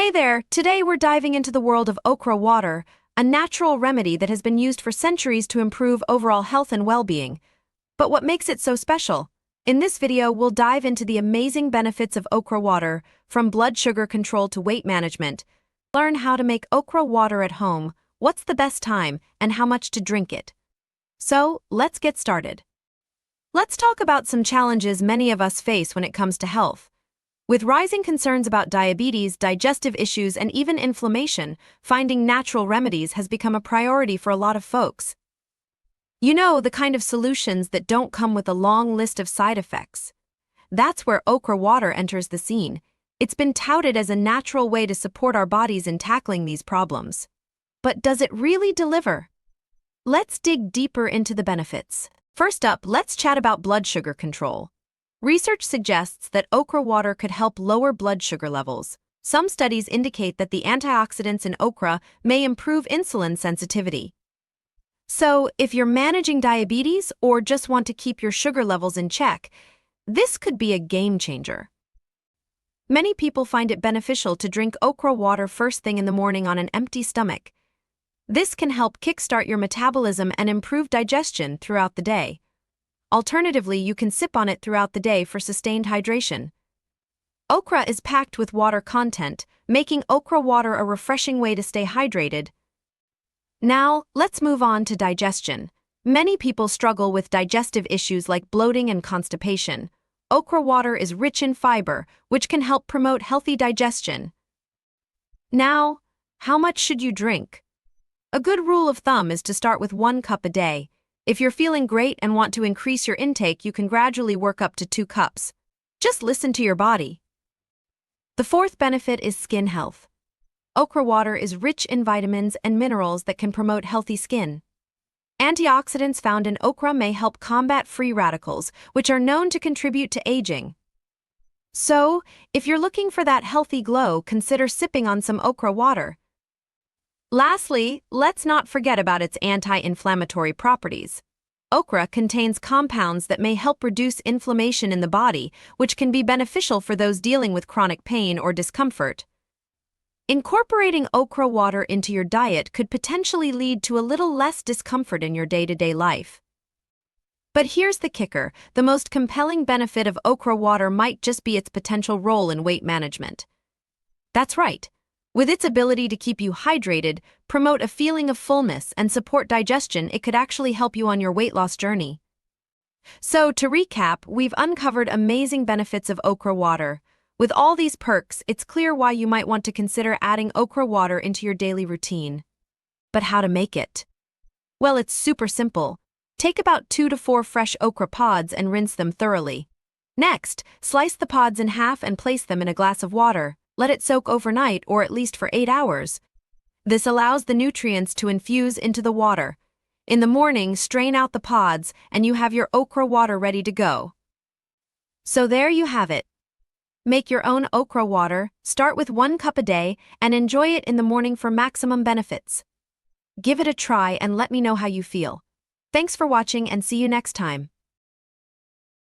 Hey there, today we're diving into the world of okra water, a natural remedy that has been used for centuries to improve overall health and well-being. But what makes it so special? In this video, we'll dive into the amazing benefits of okra water, from blood sugar control to weight management. Learn how to make okra water at home, what's the best time, and how much to drink it. So, let's get started. Let's talk about some challenges many of us face when it comes to health. With rising concerns about diabetes, digestive issues, and even inflammation, finding natural remedies has become a priority for a lot of folks. You know, the kind of solutions that don't come with a long list of side effects. That's where okra water enters the scene. It's been touted as a natural way to support our bodies in tackling these problems. But does it really deliver? Let's dig deeper into the benefits. First up, let's chat about blood sugar control. Research suggests that okra water could help lower blood sugar levels. Some studies indicate that the antioxidants in okra may improve insulin sensitivity. So, if you're managing diabetes or just want to keep your sugar levels in check, this could be a game changer. Many people find it beneficial to drink okra water first thing in the morning on an empty stomach. This can help kickstart your metabolism and improve digestion throughout the day. Alternatively, you can sip on it throughout the day for sustained hydration. Okra is packed with water content, making okra water a refreshing way to stay hydrated. Now, let's move on to digestion. Many people struggle with digestive issues like bloating and constipation. Okra water is rich in fiber, which can help promote healthy digestion. Now, how much should you drink? A good rule of thumb is to start with 1 cup a day. If you're feeling great and want to increase your intake, you can gradually work up to 2 cups. Just listen to your body. The fourth benefit is skin health. Okra water is rich in vitamins and minerals that can promote healthy skin. Antioxidants found in okra may help combat free radicals, which are known to contribute to aging. So, if you're looking for that healthy glow, consider sipping on some okra water. Lastly, let's not forget about its anti-inflammatory properties. Okra contains compounds that may help reduce inflammation in the body, which can be beneficial for those dealing with chronic pain or discomfort. Incorporating okra water into your diet could potentially lead to a little less discomfort in your day-to-day life. But here's the kicker: the most compelling benefit of okra water might just be its potential role in weight management. That's right. With its ability to keep you hydrated, promote a feeling of fullness, and support digestion, it could actually help you on your weight loss journey. So, to recap, we've uncovered amazing benefits of okra water. With all these perks, it's clear why you might want to consider adding okra water into your daily routine. But how to make it? Well, it's super simple. Take about 2 to 4 fresh okra pods and rinse them thoroughly. Next, slice the pods in half and place them in a glass of water. Let it soak overnight or at least for 8 hours. This allows the nutrients to infuse into the water. In the morning, strain out the pods and you have your okra water ready to go. So there you have it. Make your own okra water, start with 1 cup a day, and enjoy it in the morning for maximum benefits. Give it a try and let me know how you feel. Thanks for watching and see you next time.